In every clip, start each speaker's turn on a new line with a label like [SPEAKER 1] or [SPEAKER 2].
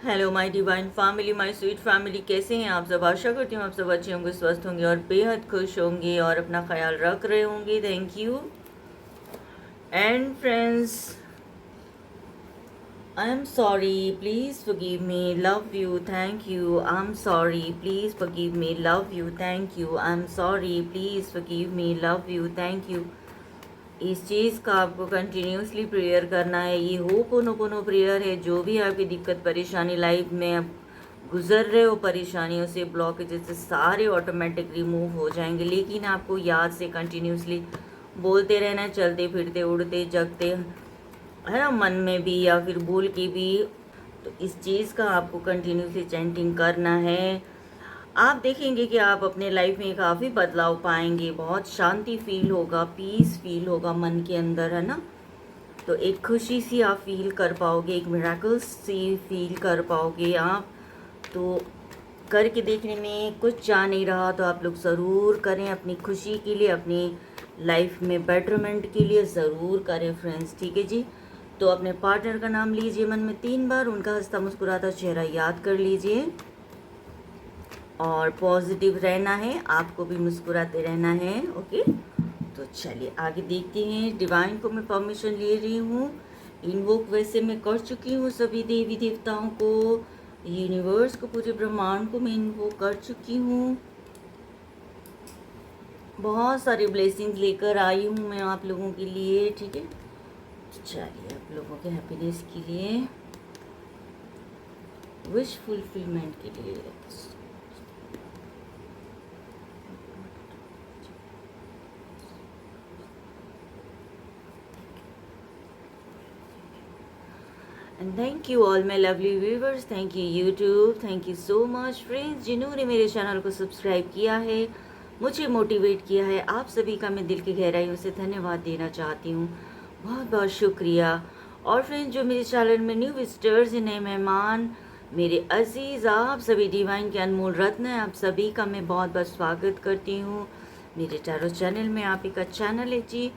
[SPEAKER 1] Hello my divine family, my sweet family, कैसे हैं आप सब। आशा करती हूँ आप सब अच्छे होंगे, स्वस्थ होंगे और बेहद खुश होंगे और अपना ख्याल रख रहे होंगे। Thank you. And friends, I am sorry, please forgive me, love you, thank you, I'm sorry, please forgive me, love you, thank you, I'm sorry, please forgive me, love you, thank you। इस चीज़ का आपको continuously prayer करना है। ये ho'oponopono prayer है। जो भी आपकी दिक्कत परेशानी लाइफ में आप गुजर रहे हो, परेशानियों से, ब्लॉकेजेस से, सारे ऑटोमेटिक रिमूव हो जाएंगे। लेकिन आपको याद से कंटिन्यूसली बोलते रहना है, चलते फिरते उड़ते जगते, है ना, मन में भी या फिर बोल के भी। तो इस चीज़ का आपको कंटिन्यूसली चैंटिंग करना है। आप देखेंगे कि आप अपने लाइफ में काफ़ी बदलाव पाएंगे। बहुत शांति फील होगा, पीस फील होगा मन के अंदर, है ना। तो एक खुशी सी आप फील कर पाओगे, एक मिरेकल्स सी फील कर पाओगे आप। तो करके देखने में कुछ जा नहीं रहा तो आप लोग ज़रूर करें, अपनी खुशी के लिए, अपनी लाइफ में बेटरमेंट के लिए ज़रूर करें फ्रेंड्स, ठीक है जी। तो अपने पार्टनर का नाम लीजिए मन में 3 बार, उनका हंसता मुस्कुराता चेहरा याद कर लीजिए और पॉजिटिव रहना है, आपको भी मुस्कुराते रहना है। ओके, तो चलिए आगे देखते हैं। डिवाइन को मैं परमिशन ले रही हूँ। इन्वोक वैसे मैं कर चुकी हूँ सभी देवी देवताओं को, यूनिवर्स को, पूरे ब्रह्मांड को मैं इन्वोक कर चुकी हूँ। बहुत सारी ब्लेसिंग्स लेकर आई हूँ मैं आप लोगों के लिए, ठीक है। चलिए आप लोगों के हैप्पीनेस के लिए, विश फुलफिलमेंट के लिए। And thank you all my lovely viewers, thank you YouTube, thank you so much friends जिन्होंने मेरे चैनल को सब्सक्राइब किया है, मुझे मोटिवेट किया है। आप सभी का मैं दिल की गहराइयों से धन्यवाद देना चाहती हूँ। बहुत बहुत शुक्रिया। और फ्रेंड्स जो मेरे चैनल में न्यू विजिटर्स, नए मेहमान, मेरे अजीज़, आप सभी डिवाइन के अनमोल रत्न हैं, आप सभी का मैं बहुत बहुत स्वागत करती हूँ मेरे टैरो चैनल में। आप ही का चैनल है जी,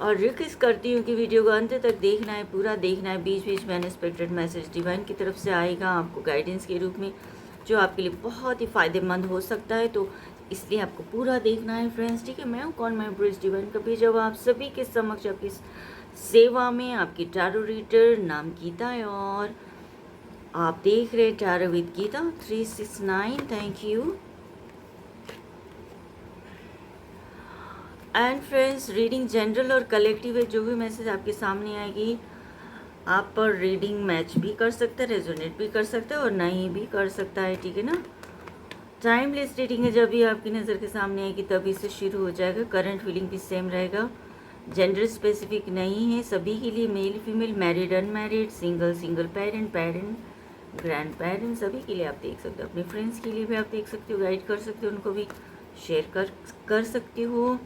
[SPEAKER 1] और रिक्वेस्ट करती हूँ कि वीडियो को अंत तक देखना है, पूरा देखना है। बीच बीच में अनएक्सपेक्टेड मैसेज डिवाइन की तरफ से आएगा आपको गाइडेंस के रूप में, जो आपके लिए बहुत ही फ़ायदेमंद हो सकता है। तो इसलिए आपको पूरा देखना है फ्रेंड्स, ठीक है। मैं हूँ कौन, मैं ब्रिज डिवाइन का भेजा हुआ आप सभी के समक्ष, आपकी सेवा में, आपकी टैरो रीडर नाम गीता है और आप देख रहे हैं tarot with Geeta 369। Thank you. And friends, reading general और कलेक्टिव है। जो भी मैसेज आपके सामने आएगी, आप पर रीडिंग मैच भी कर सकता है, रेजोनेट भी कर सकता है और नहीं भी कर सकता है, ठीक है ना। टाइमलेस रीडिंग है, जब भी आपकी नज़र के सामने आएगी तभी से शुरू हो जाएगा। करंट फीलिंग भी सेम रहेगा, जेंडर स्पेसिफिक नहीं है, सभी के लिए, male female, married unmarried, single single parent, parent, grand parent, सभी के लिए आप देख सकते हो। अपने फ्रेंड्स के लिए भी आप देख सकते हो, गाइड कर सकते हो, उनको भी शेयर कर सकते हो।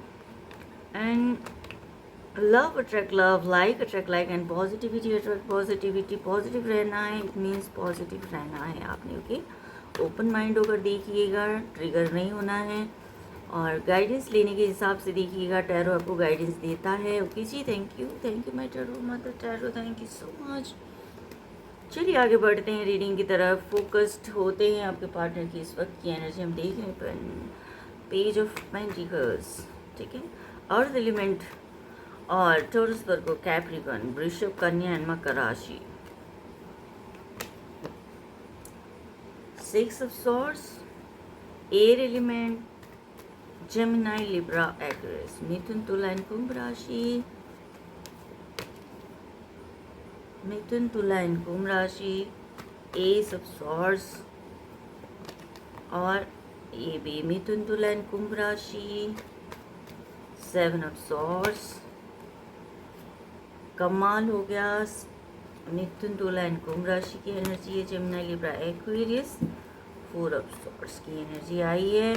[SPEAKER 1] And love attract love, like attract like, and positivity attract positivity. Positive रहना है, इट मीन्स पॉजिटिव रहना है आपने, ओके। ओपन माइंड होकर देखिएगा, ट्रिगर नहीं होना है और गाइडेंस लेने के हिसाब से देखिएगा। टैरो आपको गाइडेंस देता है, ओके जी। Thank you my tarot mother tarot, thank you so much. चलिए आगे बढ़ते हैं रीडिंग की तरफ, फोकस्ड होते हैं आपके पार्टनर की इस वक्त की एनर्जी हम देख रहे हैं। पेज ऑफ पेंटिकल्स, ठीक है। अर्थ एलिमेंट और टॉरस वर्गो, कैप्रिकॉर्न, वृषभ, कन्या एंड मकर राशि। 6 of swords, air element, Gemini, Libra, Aquarius, मिथुन, तुला एंड कुंभ राशि। मिथुन, तुला एंड कुंभ राशि, एस ऑफ सॉर्ड्स और ये भी मिथुन, तुला एंड कुंभ राशि। 7 ऑफ सॉर्ड्स, कमाल हो गया। मिथुन, तुला एंड कुंभ राशि की एनर्जी है, Gemini, Libra, Aquarius. 4 of swords की एनर्जी आई है।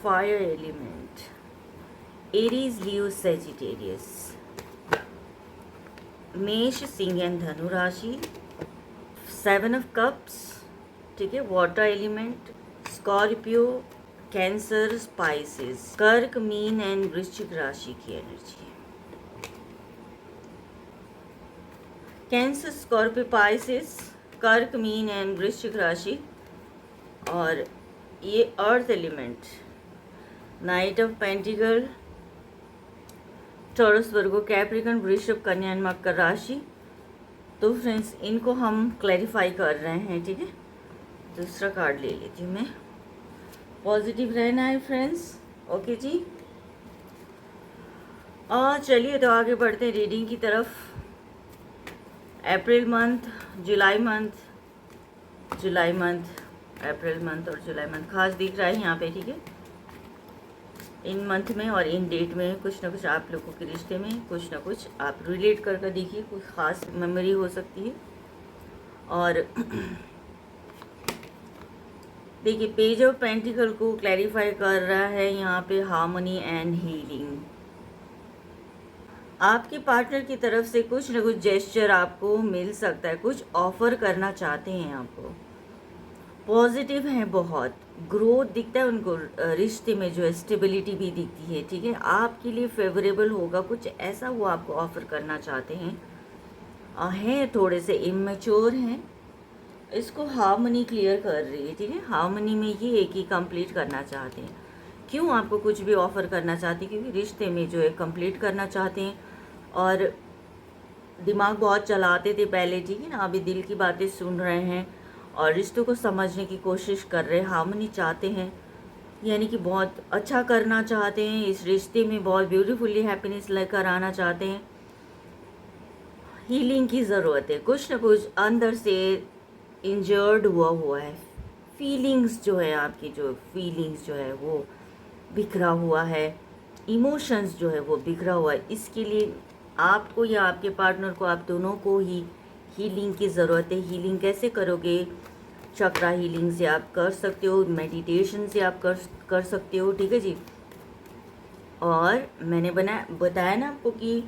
[SPEAKER 1] फायर एलिमेंट, एरीज, लियो, सेजिटेरियस, मेष, सिंह एंड धनु राशि। 7 ऑफ कप्स, ठीक है। Water element, Scorpio, cancer, spices, कर्क, मीन एंड वृश्चिक राशि की एनर्जी। कैंसर, स्कॉर्पियो, पाइसेस, कर्क, मीन एंड वृश्चिक राशि, और ये earth element, night of pentacle, taurus, Virgo, Capricorn, वृषभ, कन्या एंड मकर राशि। तो फ्रेंड्स इनको हम क्लैरिफाई कर रहे हैं, ठीक है। दूसरा कार्ड ले लेती हूँ मैं। पॉजिटिव रहना है फ्रेंड्स, ओके जी। और चलिए तो आगे बढ़ते हैं रीडिंग की तरफ। अप्रैल मंथ, जुलाई मंथ, अप्रैल मंथ और जुलाई मंथ खास दिख रहा है यहाँ पे, ठीक है। इन मंथ में और इन डेट में कुछ ना कुछ आप लोगों के रिश्ते में कुछ ना कुछ आप रिलेट कर देखिए, कोई ख़ास मेमोरी हो सकती है। और देखिए पेज ऑफ पेंटिकल को क्लैरिफाई कर रहा है यहाँ पे हार्मनी एंड हीलिंग। आपके पार्टनर की तरफ से कुछ ना कुछ जेस्चर आपको मिल सकता है, कुछ ऑफर करना चाहते हैं आपको, पॉजिटिव हैं, बहुत ग्रोथ दिखता है उनको रिश्ते में, जो स्टेबिलिटी भी दिखती है, ठीक है। आपके लिए फेवरेबल होगा, कुछ ऐसा वो आपको ऑफर करना चाहते हैं थोड़े से इमेच्योर हैं, इसको हार्मनी क्लियर कर रही है, ठीक है। हार्मनी में ये है कि कंप्लीट करना चाहते हैं। क्यों आपको कुछ भी ऑफ़र करना चाहते हैं? क्योंकि रिश्ते में जो है कंप्लीट करना चाहते हैं, और दिमाग बहुत चलाते थे पहले, ठीक है ना, अभी दिल की बातें सुन रहे हैं और रिश्तों को समझने की कोशिश कर रहे हैं, हार्मनी चाहते हैं, यानी कि बहुत अच्छा करना चाहते हैं, इस रिश्ते में बहुत ब्यूटीफुली हैप्पीनेस लेकर आना चाहते हैं। हीलिंग की ज़रूरत है, कुछ ना कुछ अंदर से इंजर्ड हुआ है, फीलिंग्स जो है आपकी, जो फीलिंग्स जो है वो बिखरा हुआ है, इमोशंस जो है वो बिखरा हुआ है। इसके लिए आपको या आपके पार्टनर को, आप दोनों को ही हीलिंग की ज़रूरत है। हीलिंग कैसे करोगे? चक्रा हीलिंग से आप कर सकते हो, मेडिटेशन से आप कर सकते हो, ठीक है जी। और मैंने बताया ना आपको कि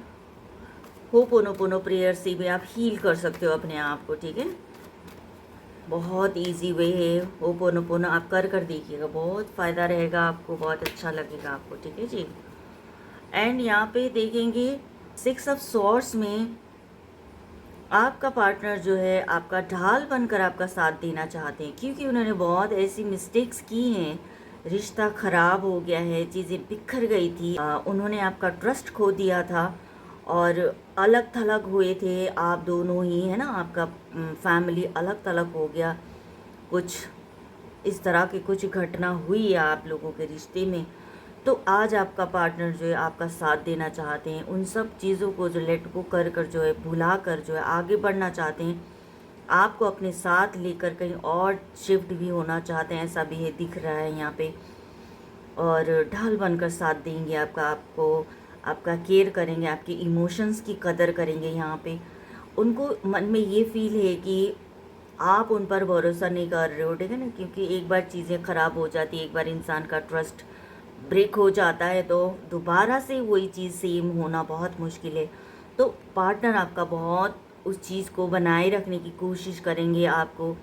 [SPEAKER 1] होपोनोपोनो प्रेयर से भी आप हील कर सकते हो अपने आप को, ठीक है। बहुत इजी वे है, होपोनोपोनो आप कर देखिएगा, बहुत फ़ायदा रहेगा आपको, बहुत अच्छा लगेगा आपको, ठीक है जी। एंड यहाँ पे देखेंगे 6 ऑफ सॉर्ड्स में आपका पार्टनर जो है आपका ढाल बनकर आपका साथ देना चाहते हैं, क्योंकि उन्होंने बहुत ऐसी मिस्टेक्स की हैं, रिश्ता ख़राब हो गया है, चीज़ें बिखर गई थी, उन्होंने आपका ट्रस्ट खो दिया था और अलग थलग हुए थे आप दोनों ही, है ना, आपका फैमिली अलग थलग हो गया, कुछ इस तरह की कुछ घटना हुई है आप लोगों के रिश्ते में। तो आज आपका पार्टनर जो है आपका साथ देना चाहते हैं, उन सब चीज़ों को जो लेट गो कर जो है भुला कर जो है आगे बढ़ना चाहते हैं, आपको अपने साथ लेकर कहीं और शिफ्ट भी होना चाहते हैं, ऐसा भी है दिख रहा है यहाँ पे। और ढाल बनकर साथ देंगे आपका केयर करेंगे, आपके इमोशंस की कदर करेंगे। यहाँ पे उनको मन में ये फील है कि आप उन पर भरोसा नहीं कर रहे हो, ठीक है ना, क्योंकि एक बार चीज़ें ख़राब हो जाती है, एक बार इंसान का ट्रस्ट ब्रेक हो जाता है तो दोबारा से वही चीज़ सेम होना बहुत मुश्किल है। तो पार्टनर आपका बहुत उस चीज़ को बनाए रखने की कोशिश करेंगे, आपको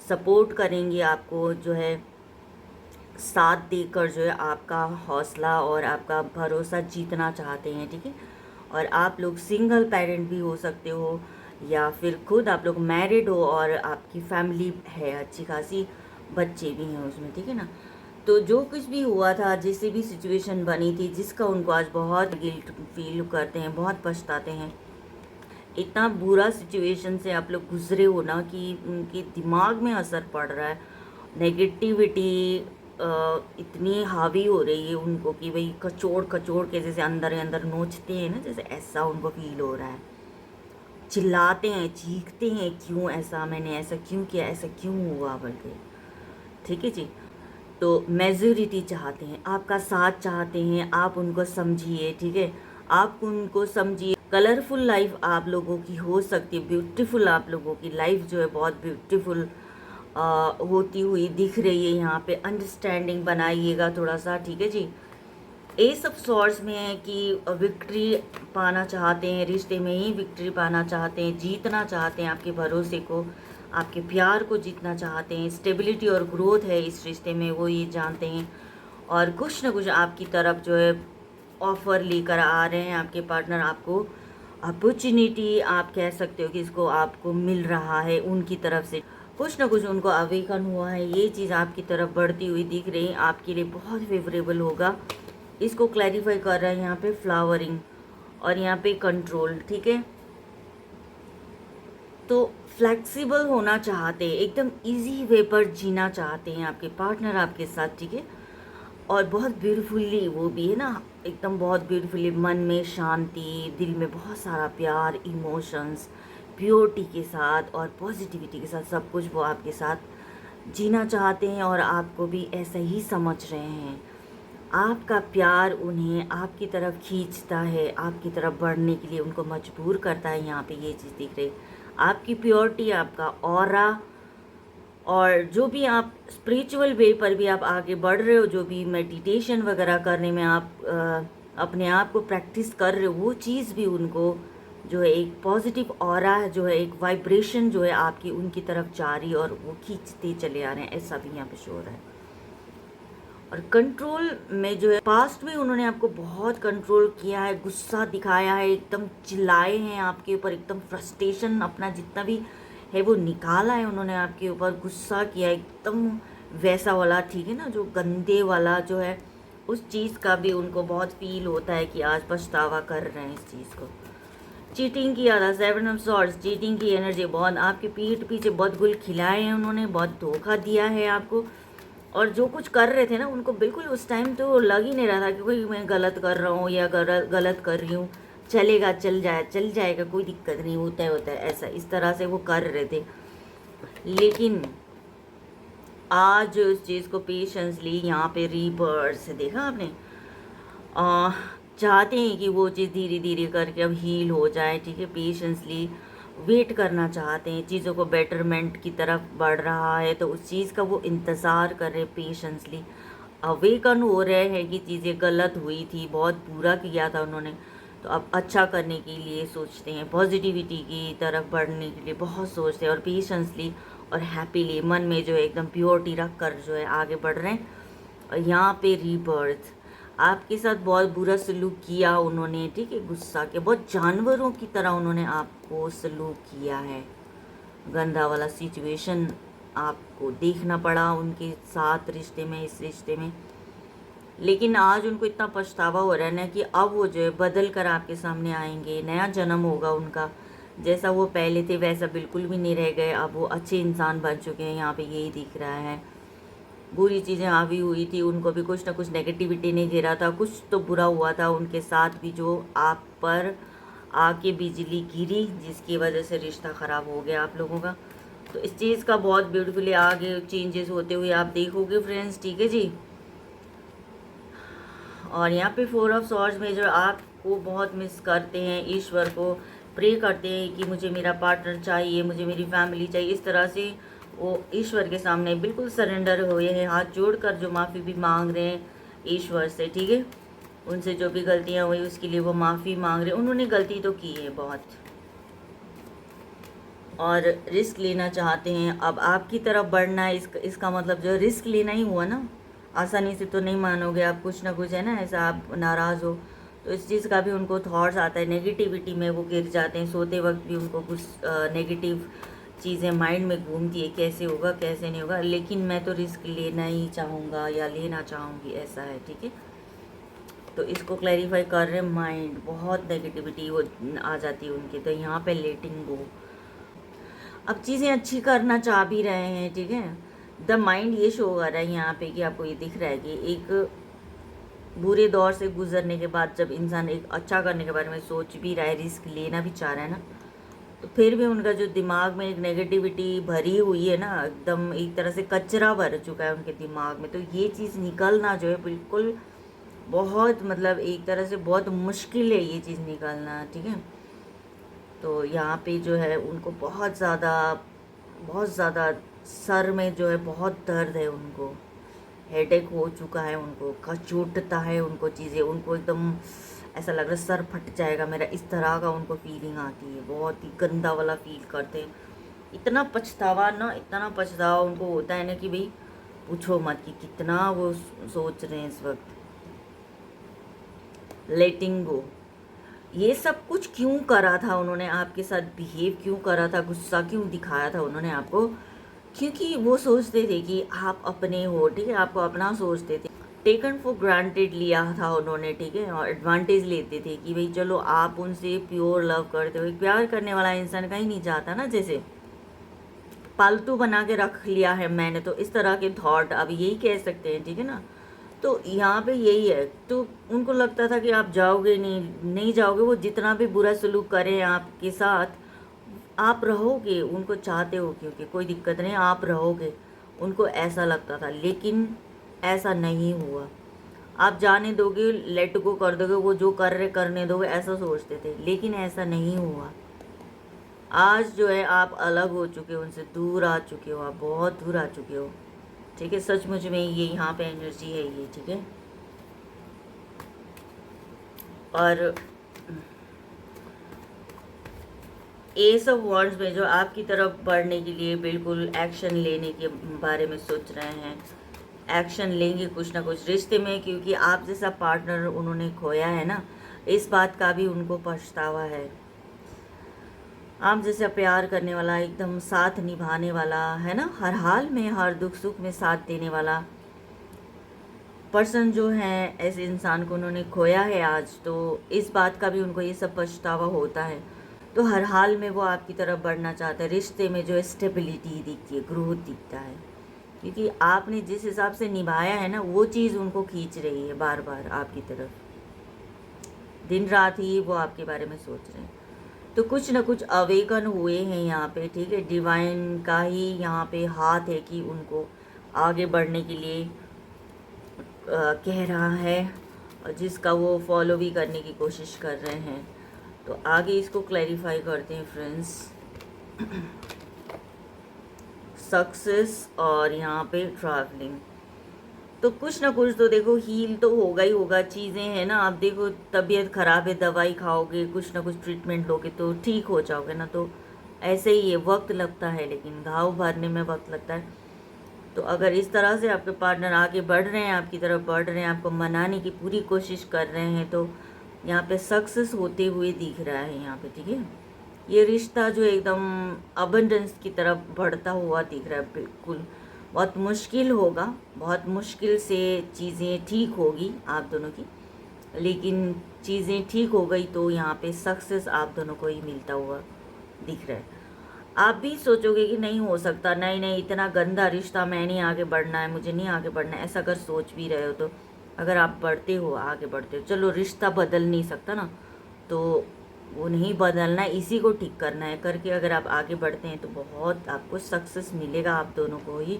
[SPEAKER 1] सपोर्ट करेंगे, आपको जो है साथ देकर जो है आपका हौसला और आपका भरोसा जीतना चाहते हैं, ठीक है। और आप लोग सिंगल पेरेंट भी हो सकते हो, या फिर खुद आप लोग मैरिड हो और आपकी फैमिली है अच्छी खासी, बच्चे भी हैं उसमें, ठीक है ना। तो जो कुछ भी हुआ था, जैसे भी सिचुएशन बनी थी, जिसका उनको आज बहुत गिल्ट फील करते हैं, बहुत पछताते हैं, इतना बुरा सिचुएशन से आप लोग गुजरे हो ना कि उनके दिमाग में असर पड़ रहा है, नेगेटिविटी इतनी हावी हो रही है उनको कि भाई कचोड़ के जैसे अंदर अंदर नोचते हैं ना, जैसे ऐसा उनको फील हो रहा है, चिल्लाते हैं, चीखते हैं, क्यों ऐसा, मैंने ऐसा क्यों किया, ऐसा क्यों हुआ बल्कि, ठीक है जी। तो मेजोरिटी चाहते हैं, आपका साथ चाहते हैं, आप उनको समझिए, ठीक है, आप उनको समझिए। कलरफुल लाइफ आप लोगों की हो सकती है, ब्यूटीफुल आप लोगों की लाइफ जो है बहुत ब्यूटीफुल होती हुई दिख रही है यहाँ पे। अंडरस्टैंडिंग बनाइएगा थोड़ा सा, ठीक है जी। एस ऑफ सॉर्ड्स में है कि विक्ट्री पाना चाहते हैं, रिश्ते में ही विक्ट्री पाना चाहते हैं, जीतना चाहते हैं, आपके भरोसे को, आपके प्यार को जीतना चाहते हैं, स्टेबिलिटी और ग्रोथ है इस रिश्ते में, वो ये जानते हैं। और कुछ ना कुछ आपकी तरफ जो है ऑफ़र लेकर आ रहे हैं आपके पार्टनर, आपको अपॉर्चुनिटी आप कह सकते हो कि इसको आपको मिल रहा है उनकी तरफ से, कुछ ना कुछ उनको अवेकन हुआ है, ये चीज़ आपकी तरफ बढ़ती हुई दिख रही है, आपके लिए बहुत फेवरेबल होगा। इसको क्लैरिफाई कर रहा है यहाँ पे फ्लावरिंग और यहाँ पे कंट्रोल, ठीक है। तो फ्लेक्सिबल होना चाहते हैं, एकदम इजी वे पर जीना चाहते हैं आपके पार्टनर आपके साथ, ठीक है। और बहुत ब्यूटीफुली वो भी है ना, एकदम बहुत ब्यूटीफुली, मन में शांति, दिल में बहुत सारा प्यार, इमोशंस, प्योरिटी के साथ और पॉजिटिविटी के साथ सब कुछ वो आपके साथ जीना चाहते हैं और आपको भी ऐसा ही समझ रहे हैं। आपका प्यार उन्हें आपकी तरफ खींचता है, आपकी तरफ बढ़ने के लिए उनको मजबूर करता है। यहाँ पे ये चीज़ दिख रही, आपकी प्योरिटी, आपका ऑरा, और जो भी आप स्पिरिचुअल वे पर भी आप आगे बढ़ रहे हो, जो भी मेडिटेशन वगैरह करने में आप अपने आप को प्रैक्टिस कर रहे हो, वो चीज़ भी उनको जो है एक पॉजिटिव ऑरा है, जो है एक वाइब्रेशन जो है आपकी उनकी तरफ जा रही है और वो खींचते चले आ रहे हैं, ऐसा भी यहाँ पे शो हो रहा है। और कंट्रोल में जो है पास्ट में उन्होंने आपको बहुत कंट्रोल किया है, गुस्सा दिखाया है, एकदम चिल्लाए हैं आपके ऊपर, एकदम फ्रस्ट्रेशन अपना जितना भी है वो निकाला है उन्होंने आपके ऊपर, गुस्सा किया एकदम वैसा वाला, ठीक है ना, जो गंदे वाला जो है, उस चीज़ का भी उनको बहुत फील होता है कि आज पछतावा कर रहे हैं इस चीज़ को। चीटिंग किया था, 7 ऑफ सॉर्ड्स, चीटिंग की एनर्जी, बहुत आपके पीठ पीछे बहुत गुल खिलाए हैं उन्होंने, बहुत धोखा दिया है आपको। और जो कुछ कर रहे थे ना, उनको बिल्कुल उस टाइम तो लग ही नहीं रहा था कि कोई मैं गलत कर रहा हूँ या गलत कर रही हूँ, चलेगा, चल जाएगा, कोई दिक्कत नहीं, होता है ऐसा, इस तरह से वो कर रहे थे। लेकिन आज उस चीज़ को पेशेंसली यहाँ पे रीबर्थ से देखा आपने, चाहते हैं कि वो चीज़ धीरे धीरे करके अब हील हो जाए, ठीक है। पेशेंसली वेट करना चाहते हैं, चीज़ों को बेटरमेंट की तरफ बढ़ रहा है तो उस चीज़ का वो इंतज़ार कर रहे हैं, पेशेंसली अवेकन हो रहे हैं कि चीज़ें गलत हुई थी, बहुत बुरा किया था उन्होंने, तो अब अच्छा करने के लिए सोचते हैं, पॉजिटिविटी की तरफ बढ़ने के लिए बहुत सोचते हैं और पेशेंसली और हैप्पीली मन में जो है एकदम प्योरिटी रख कर जो है आगे बढ़ रहे हैं। और यहाँ पे रीबर्थ, आपके साथ बहुत बुरा सलूक किया उन्होंने, ठीक है, गुस्सा के, बहुत जानवरों की तरह उन्होंने आपको सलूक किया है, गंदा वाला सिचुएशन आपको देखना पड़ा उनके साथ रिश्ते में, इस रिश्ते में। लेकिन आज उनको इतना पछतावा हो रहा है ना कि अब वो जो है बदल कर आपके सामने आएंगे, नया जन्म होगा उनका, जैसा वो पहले थे वैसा बिल्कुल भी नहीं रह गए, अब वो अच्छे इंसान बन चुके हैं, यहाँ पे यही दिख रहा है। बुरी चीज़ें हावी हुई थी, उनको भी कुछ ना कुछ नेगेटिविटी ने घेरा था, कुछ तो बुरा हुआ था उनके साथ भी, जो आप पर आके बिजली गिरी, जिसकी वजह से रिश्ता ख़राब हो गया आप लोगों का। तो इस चीज़ का बहुत ब्यूटीफुली आगे चेंजेस होते हुए आप देखोगे फ्रेंड्स, ठीक है जी। और यहाँ पे 4 ऑफ सॉर्ड्स में जो आपको बहुत मिस करते हैं, ईश्वर को प्रे करते हैं कि मुझे मेरा पार्टनर चाहिए, मुझे मेरी फैमिली चाहिए, इस तरह से वो ईश्वर के सामने बिल्कुल सरेंडर हुए हैं, हाथ जोड़कर जो माफ़ी भी मांग रहे हैं ईश्वर से, ठीक है। उनसे जो भी गलतियाँ हुई उसके लिए वो माफ़ी मांग रहे हैं, उन्होंने गलती तो की है बहुत, और रिस्क लेना चाहते हैं, अब आपकी तरफ बढ़ना है, इसका मतलब जो रिस्क लेना ही हुआ ना, आसानी से तो नहीं मानोगे आप, कुछ ना कुछ है ना ऐसा, आप नाराज़ हो तो इस चीज़ का भी उनको थॉट्स आता है, नेगेटिविटी में वो गिर जाते हैं, सोते वक्त भी उनको कुछ नेगेटिव चीज़ें माइंड में घूमती है, कैसे होगा कैसे नहीं होगा, लेकिन मैं तो रिस्क लेना ही चाहूँगा या लेना चाहूँगी, ऐसा है, ठीक है। तो इसको क्लैरिफाई कर रहे हैं, माइंड बहुत नेगेटिविटी वो आ जाती है उनकी, तो यहाँ पे लेटिंग गो, अब चीज़ें अच्छी करना चाह भी रहे हैं, ठीक है। द माइंड ये शो कर रहा है यहाँ पे कि आपको ये दिख रहा है कि एक बुरे दौर से गुजरने के बाद जब इंसान एक अच्छा करने के बारे में सोच भी रहा है, रिस्क लेना भी चाह रहा है ना, तो फिर भी उनका जो दिमाग में एक नेगेटिविटी भरी हुई है ना, एकदम एक तरह से कचरा भर चुका है उनके दिमाग में, तो ये चीज़ निकलना जो है बिल्कुल बहुत, मतलब एक तरह से बहुत मुश्किल है ये चीज़ निकलना, ठीक है। तो यहाँ पे जो है उनको बहुत ज़्यादा सर में जो है बहुत दर्द है, उनको हेडेक हो चुका है, उनको खचोटता है उनको चीज़ें, उनको एकदम ऐसा लग रहा है सर फट जाएगा मेरा, इस तरह का उनको फीलिंग आती है, बहुत ही गंदा वाला फील करते हैं। इतना पछतावा ना, इतना पछतावा उनको होता है ना कि भाई पूछो मत कि कितना वो सोच रहे हैं इस वक्त। लेटिंग गो, ये सब कुछ क्यों करा था उन्होंने आपके साथ, बिहेव क्यों करा था, गुस्सा क्यों दिखाया था उन्होंने आपको, क्योंकि वो सोचते थे कि आप अपने हो, ठीक है, आपको अपना सोचते थे। टेकन फॉर ग्रांटेड लिया था उन्होंने, ठीक है, और एडवांटेज लेते थे कि भाई चलो आप उनसे प्योर लव करते हो। प्यार करने वाला इंसान कहीं नहीं चाहता ना, जैसे पालतू बना के रख लिया है मैंने, तो इस तरह के थॉट अब यही कह सकते हैं, ठीक है ना। तो यहाँ पे यही है, तो उनको लगता था कि आप जाओगे नहीं जाओगे, वो जितना भी बुरा सलूक करें आपके साथ, आप रहोगे, उनको चाहते हो, क्योंकि कोई दिक्कत नहीं, आप रहोगे, उनको ऐसा लगता था। लेकिन ऐसा नहीं हुआ, आप जाने दोगे, लेट गो कर दोगे, वो जो कर रहे करने दोगे, ऐसा सोचते थे। लेकिन ऐसा नहीं हुआ। आज जो है आप अलग हो चुके हो, उनसे दूर आ चुके हो, आप बहुत दूर आ चुके हो, ठीक है। सचमुच में ये यहाँ पे एनर्जी है ये, ठीक है। और एस ऑफ वॉन्ड्स में जो आपकी तरफ बढ़ने के लिए बिल्कुल एक्शन लेने के बारे में सोच रहे हैं, एक्शन लेंगे कुछ ना कुछ रिश्ते में, क्योंकि आप जैसा पार्टनर उन्होंने खोया है ना, इस बात का भी उनको पछतावा है। आप जैसे प्यार करने वाला, एकदम साथ निभाने वाला, है ना, हर हाल में, हर दुख सुख में साथ देने वाला पर्सन जो है, ऐसे इंसान को उन्होंने खोया है आज। तो इस बात का भी उनको ये सब पछतावा होता है। तो हर हाल में वो आपकी तरफ बढ़ना चाहता है। रिश्ते में जो स्टेबिलिटी दिखती है, ग्रोथ दिखता है, क्योंकि आपने जिस हिसाब से निभाया है ना, वो चीज़ उनको खींच रही है बार बार आपकी तरफ। दिन रात ही वो आपके बारे में सोच रहे हैं। तो कुछ ना कुछ अवेकन हुए हैं यहाँ पे, ठीक है। डिवाइन का ही यहाँ पे हाथ है कि उनको आगे बढ़ने के लिए कह रहा है, और जिसका वो फॉलो भी करने की कोशिश कर रहे हैं। तो आगे इसको क्लैरिफाई करते हैं फ्रेंड्स। सक्सेस और यहाँ पे ट्रैवलिंग, तो कुछ ना कुछ तो देखो हील तो होगा ही होगा, चीज़ें हैं ना। आप देखो तबीयत ख़राब है, दवाई खाओगे, कुछ ना कुछ ट्रीटमेंट लोगे तो ठीक हो जाओगे ना। तो ऐसे ही है, वक्त लगता है, लेकिन घाव भरने में वक्त लगता है। तो अगर इस तरह से आपके पार्टनर आगे बढ़ रहे हैं, आपकी तरफ बढ़ रहे हैं, आपको मनाने की पूरी कोशिश कर रहे हैं, तो यहाँ पे सक्सेस होते हुए दिख रहा है यहाँ पे, ठीक है। ये रिश्ता जो एकदम अबंडेंस की तरफ बढ़ता हुआ दिख रहा है, बिल्कुल। बहुत मुश्किल होगा, बहुत मुश्किल से चीज़ें ठीक होगी आप दोनों की, लेकिन चीज़ें ठीक हो गई तो यहाँ पे सक्सेस आप दोनों को ही मिलता हुआ दिख रहा है। आप भी सोचोगे कि नहीं हो सकता, नहीं नहीं, इतना गंदा रिश्ता, मैं नहीं आगे बढ़ना है, मुझे नहीं आगे बढ़ना है, ऐसा अगर सोच भी रहे हो तो अगर आप बढ़ते हो, आगे बढ़ते हो, चलो रिश्ता बदल नहीं सकता ना, तो वो नहीं बदलना है, इसी को ठीक करना है करके अगर आप आगे बढ़ते हैं तो बहुत आपको सक्सेस मिलेगा। आप दोनों को ही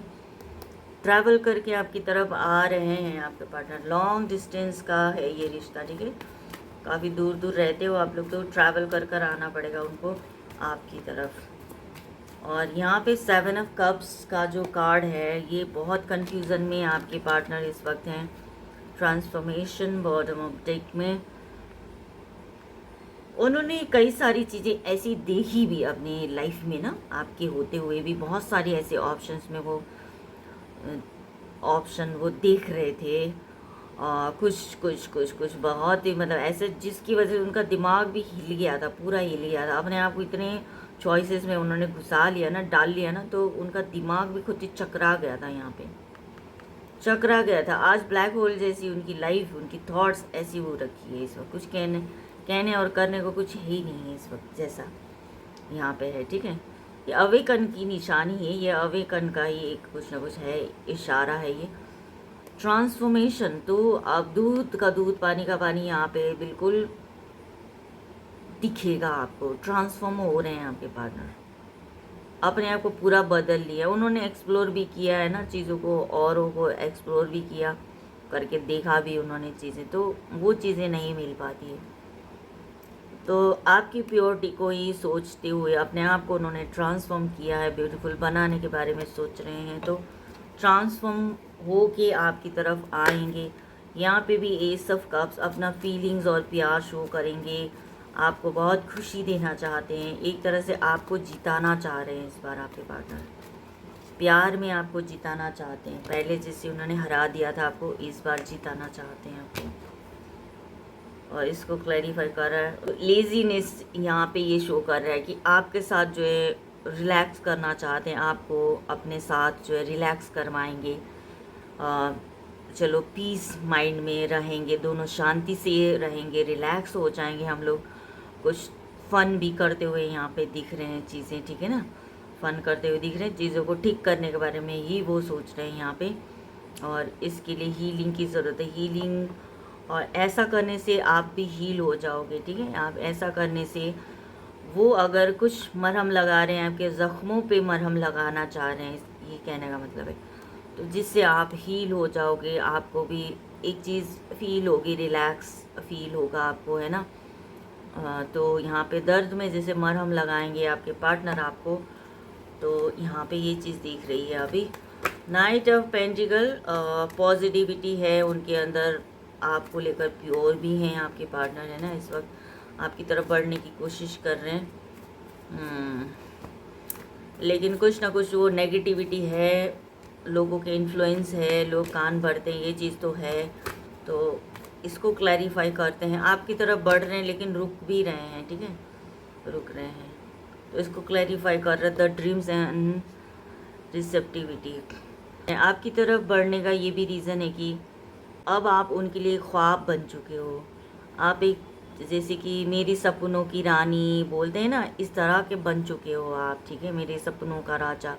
[SPEAKER 1] ट्रैवल करके आपकी तरफ आ रहे हैं आपके पार्टनर। लॉन्ग डिस्टेंस का है ये रिश्ता, ठीक है। काफ़ी दूर दूर रहते हो आप लोग, तो ट्रैवल कर कर आना पड़ेगा उनको आपकी तरफ। और यहाँ पे 7 ऑफ कप्स का जो कार्ड है, ये बहुत कंफ्यूजन में आपके पार्टनर इस वक्त हैं। ट्रांसफॉर्मेशन बॉटम ऑफ डेक में उन्होंने कई सारी चीज़ें ऐसी देखी भी अपनी लाइफ में ना, आपके होते हुए भी बहुत सारे ऐसे ऑप्शंस में वो ऑप्शन वो देख रहे थे। कुछ कुछ कुछ कुछ बहुत ही मतलब ऐसे, जिसकी वजह से उनका दिमाग भी हिल गया था, पूरा हिल गया था। अपने आप को इतने चॉइसेस में उन्होंने घुसा लिया ना, डाल लिया ना, तो उनका दिमाग भी खुद ही चकरा गया था, यहाँ पे चकरा गया था। आज ब्लैक होल जैसी उनकी लाइफ, उनकी थॉट्स ऐसी हो रखी है इस वक्त, कुछ कहने और करने को कुछ ही नहीं है इस वक्त, जैसा यहाँ पे है, ठीक है। ये अवेकन की निशानी है, ये अवेकन का ही एक कुछ ना कुछ है, इशारा है ये। ट्रांसफॉर्मेशन, तो अब दूध का दूध, पानी का पानी यहाँ पे बिल्कुल दिखेगा आपको। ट्रांसफॉर्म हो रहे हैं आपके पार्टनर, अपने आप को पूरा बदल लिया उन्होंने। एक्सप्लोर भी किया है ना चीज़ों को, औरों को एक्सप्लोर भी किया, करके देखा भी उन्होंने चीज़ें, तो वो चीज़ें नहीं मिल पाती है। तो आपकी प्योरिटी को ही सोचते हुए अपने आप को उन्होंने ट्रांसफॉर्म किया है, ब्यूटीफुल बनाने के बारे में सोच रहे हैं। तो ट्रांसफॉर्म हो के आपकी तरफ आएंगे। यहाँ पे भी एस ऑफ कप्स अपना फीलिंग्स और प्यार शो करेंगे, आपको बहुत खुशी देना चाहते हैं, एक तरह से आपको जिताना चाह रहे हैं इस बार आपके पार्टनर। प्यार में आपको जिताना चाहते हैं, पहले जैसे उन्होंने हरा दिया था आपको, इस बार जिताना चाहते हैं आपको। और इसको क्लैरिफाई कर रहा है। लेजीनेस यहाँ पे ये शो कर रहा है कि आपके साथ जो है रिलैक्स करना चाहते हैं, आपको अपने साथ जो है रिलैक्स करवाएंगे। चलो पीस माइंड में रहेंगे, दोनों शांति से रहेंगे, रिलैक्स हो जाएंगे हम लोग। कुछ फ़न भी करते हुए यहाँ पे दिख रहे हैं चीज़ें, ठीक है ना, फ़न करते हुए दिख रहे हैं, चीज़ों को ठीक करने के बारे में ही वो सोच रहे हैं यहाँ पे। और इसके लिए हीलिंग की ज़रूरत है, हीलिंग। और ऐसा करने से आप भी हील हो जाओगे, ठीक है। आप ऐसा करने से वो अगर कुछ मरहम लगा रहे हैं, आपके ज़ख्मों पे मरहम लगाना चाह रहे हैं, ये कहने का मतलब है, तो जिससे आप हील हो जाओगे। आपको भी एक चीज़ फील होगी, रिलैक्स फील होगा आपको, है ना। तो यहाँ पे दर्द में जैसे मरहम लगाएंगे आपके पार्टनर आपको, तो यहाँ पे ये चीज़ दिख रही है अभी। नाइट ऑफ पेंटिकल, पॉजिटिविटी है उनके अंदर, आपको लेकर प्योर भी हैं आपके पार्टनर, है ना। इस वक्त आपकी तरफ बढ़ने की कोशिश कर रहे हैं, लेकिन कुछ ना कुछ वो नेगेटिविटी है, लोगों के इन्फ्लुएंस है, लोग कान भरते हैं, ये चीज़ तो है। तो इसको क्लैरिफाई करते हैं, आपकी तरफ बढ़ रहे हैं लेकिन रुक भी रहे हैं, ठीक है, रुक रहे हैं। तो इसको क्लैरिफाई कर रहे द ड्रीम्स एंड रिसेप्टिविटी। आपकी तरफ बढ़ने का ये भी रीज़न है कि अब आप उनके लिए ख्वाब बन चुके हो। आप एक, जैसे कि मेरी सपनों की रानी बोलते हैं ना, इस तरह के बन चुके हो आप, ठीक है, मेरे सपनों का राजा।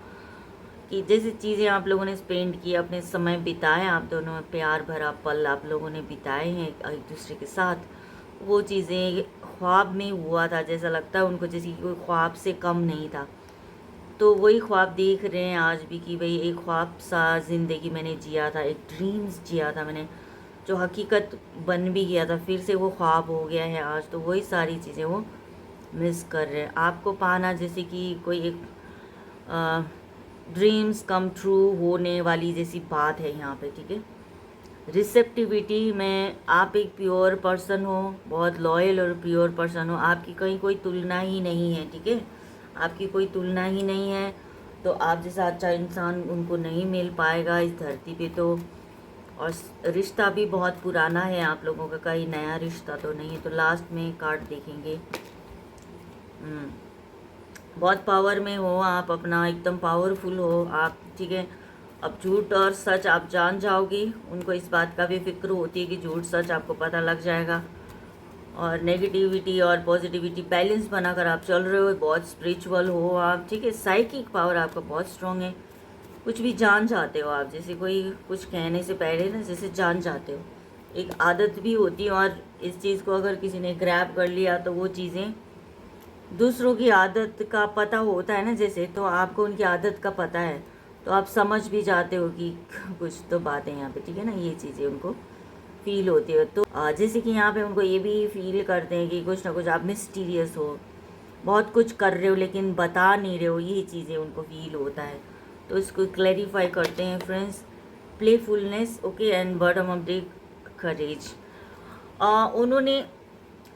[SPEAKER 1] कि जैसे चीज़ें आप लोगों ने स्पेंड की, अपने समय बिताए, आप दोनों में प्यार भरा पल आप लोगों ने बिताए हैं एक दूसरे के साथ, वो चीज़ें ख्वाब में हुआ था, जैसा लगता है उनको जैसे कि कोई ख्वाब से कम नहीं था। तो वही ख्वाब देख रहे हैं आज भी कि भाई एक ख्वाब सा ज़िंदगी मैंने जिया था, एक ड्रीम्स जिया था मैंने, जो हकीकत बन भी गया था, फिर से वो ख्वाब हो गया है आज। तो वही सारी चीज़ें वो मिस कर रहे हैं आपको पाना, जैसे कि कोई एक ड्रीम्स कम ट्रू होने वाली जैसी बात है यहाँ पे, ठीक है। रिसेप्टिविटी में आप एक प्योर पर्सन हो, बहुत लॉयल और प्योर पर्सन हो, आपकी कहीं कोई तुलना ही नहीं है, ठीक है, आपकी कोई तुलना ही नहीं है। तो आप जैसा अच्छा इंसान उनको नहीं मिल पाएगा इस धरती पे। तो और रिश्ता भी बहुत पुराना है आप लोगों का, कहीं नया रिश्ता तो नहीं है। तो लास्ट में कार्ड देखेंगे, बहुत पावर में हो आप, अपना एकदम पावरफुल हो आप, ठीक है। अब झूठ और सच आप जान जाओगी, उनको इस बात का भी फिक्र होती है कि झूठ सच आपको पता लग जाएगा। और नेगेटिविटी और पॉजिटिविटी बैलेंस बनाकर आप चल रहे हो, बहुत स्पिरिचुअल हो आप, ठीक है। साइकिक पावर आपका बहुत स्ट्रॉन्ग है, कुछ भी जान जाते हो आप, जैसे कोई कुछ कहने से पहले ना जैसे जान जाते हो, एक आदत भी होती है। और इस चीज़ को अगर किसी ने ग्रैब कर लिया तो वो चीज़ें, दूसरों की आदत का पता होता है ना जैसे, तो आपको उनकी आदत का पता है, तो आप समझ भी जाते हो कि कुछ तो बात है यहाँ पे, ठीक है ना। ये चीज़ें उनको फील होती है। तो जैसे कि यहाँ पे उनको ये भी फील करते हैं कि कुछ ना कुछ आप मिस्टीरियस हो, बहुत कुछ कर रहे हो लेकिन बता नहीं रहे हो, ये चीज़ें उनको फील होता है। तो इसको क्लैरिफाई करते हैं friends, playfulness, okay, and bottom of the courage. उन्होंने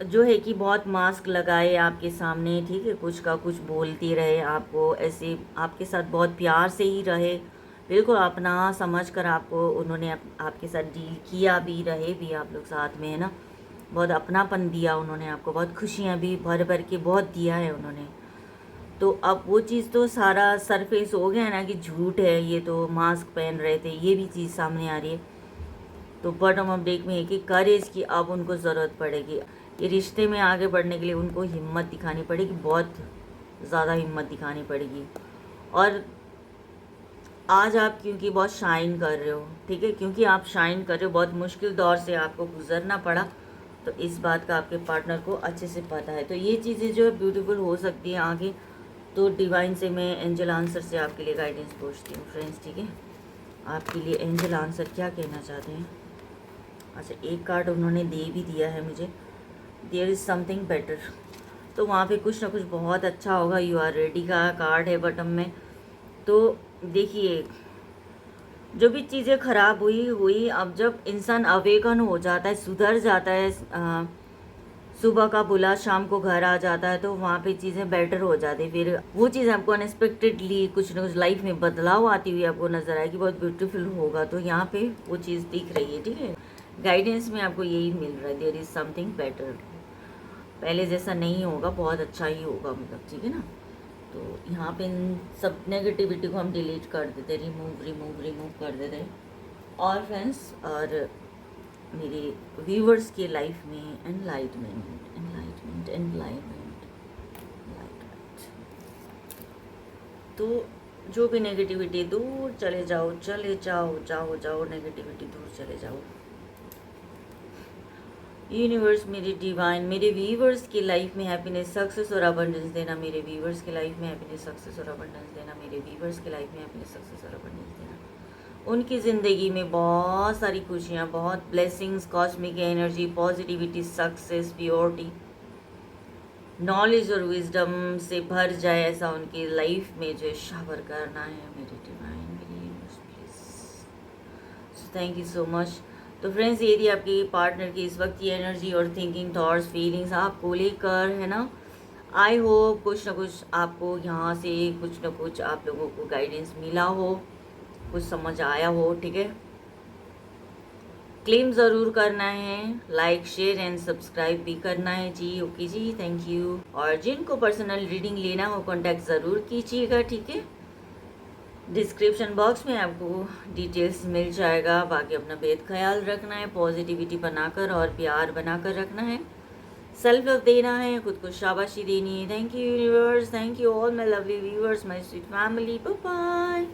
[SPEAKER 1] जो है कि बहुत मास्क लगाए आपके सामने, ठीक है, कुछ का कुछ बोलती रहे आपको, ऐसे आपके साथ बहुत प्यार से ही रहे, बिल्कुल अपना समझ कर आपको उन्होंने आपके साथ डील किया भी, रहे भी आप लोग साथ में, है ना। बहुत अपनापन दिया उन्होंने आपको, बहुत खुशियाँ भी भर भर के बहुत दिया है उन्होंने। तो अब वो चीज़ तो सारा सरफेस हो गया ना कि झूठ है, ये तो मास्क पहन रहे थे, ये भी चीज़ सामने आ रही है। तो बॉटम ऑफ डेक में है कि करेज की अब उनको ज़रूरत पड़ेगी, ये रिश्ते में आगे बढ़ने के लिए उनको हिम्मत दिखानी पड़ेगी, बहुत ज़्यादा हिम्मत दिखानी पड़ेगी। और आज आप क्योंकि बहुत शाइन कर रहे हो, ठीक है, क्योंकि आप शाइन कर रहे हो, बहुत मुश्किल दौर से आपको गुजरना पड़ा, तो इस बात का आपके पार्टनर को अच्छे से पता है। तो ये चीज़ें जो है ब्यूटीफुल हो सकती हैं आगे। तो डिवाइन से मैं एंजल आंसर से आपके लिए गाइडेंस पूछती हूँ फ्रेंड्स, ठीक है। आपके लिए एंजल आंसर क्या कहना चाहते हैं। अच्छा, एक कार्ड उन्होंने दे भी दिया है मुझे, देयर इज़ समथिंग बेटर। तो वहाँ पे कुछ ना कुछ बहुत अच्छा होगा, यू आर रेडी का कार्ड है बॉटम में। तो देखिए, जो भी चीज़ें ख़राब हुई, अब जब इंसान अवेकन हो जाता है, सुधर जाता है, सुबह का बुला शाम को घर आ जाता है, तो वहाँ पे चीज़ें बेटर हो जाती है। फिर वो चीज़ आपको अनएक्सपेक्टेडली कुछ ना कुछ लाइफ में बदलाव आती हुई आपको नज़र आएगी, बहुत ब्यूटीफुल होगा। तो यहाँ पे वो चीज़ दिख रही है, ठीक है। गाइडेंस में आपको यही मिल रहा है, देयर इज़ समथिंग बेटर। पहले जैसा नहीं होगा, बहुत अच्छा ही होगा, मतलब ठीक है ना। तो यहाँ पे इन सब नेगेटिविटी को हम डिलीट कर देते, रिमूव कर देते। और फ्रेंड्स, और मेरे व्यूवर्स के लाइफ में एनलाइटमेंट। तो जो भी नेगेटिविटी, दूर चले जाओ, जाओ नेगेटिविटी दूर चले जाओ। यूनिवर्स, मेरे डिवाइन, मेरे व्यूवर्स की लाइफ में हैप्पीनेस, सक्सेस और अबंडेंस देना। मेरे व्यूवर्स की लाइफ में हैप्पीनेस, सक्सेस और अबंडेंस देना। मेरे व्यूवर्स की लाइफ में हैप्पीनेस, सक्सेस और अबंडेंस देना। उनकी ज़िंदगी में बहुत सारी खुशियाँ, बहुत blessings, cosmic energy, positivity, success, purity, knowledge और विजडम से भर जाए, ऐसा उनकी लाइफ में जो शावर करना है मेरे डिवाइन, मेरी universe, please. So thank you so much. तो फ्रेंड्स, ये थी आपकी पार्टनर की इस वक्त की एनर्जी और थिंकिंग, थॉट्स, फीलिंग्स आपको लेकर, है ना। आई होप कुछ ना कुछ आपको यहाँ से कुछ ना कुछ आप लोगों को गाइडेंस मिला हो, कुछ समझ आया हो, ठीक है। क्लेम ज़रूर करना है, लाइक शेयर एंड सब्सक्राइब भी करना है जी। ओके जी, थैंक यू। और जिनको पर्सनल रीडिंग लेना हो कांटेक्ट ज़रूर कीजिएगा, ठीक है। डिस्क्रिप्शन बॉक्स में आपको डिटेल्स मिल जाएगा। बाकी अपना बेहद ख्याल रखना है, पॉजिटिविटी बनाकर और प्यार बनाकर रखना है, सेल्फ लव देना है, खुद को शाबाशी देनी है। Thank you universe, thank you all my lovely viewers, my sweet family, bye bye.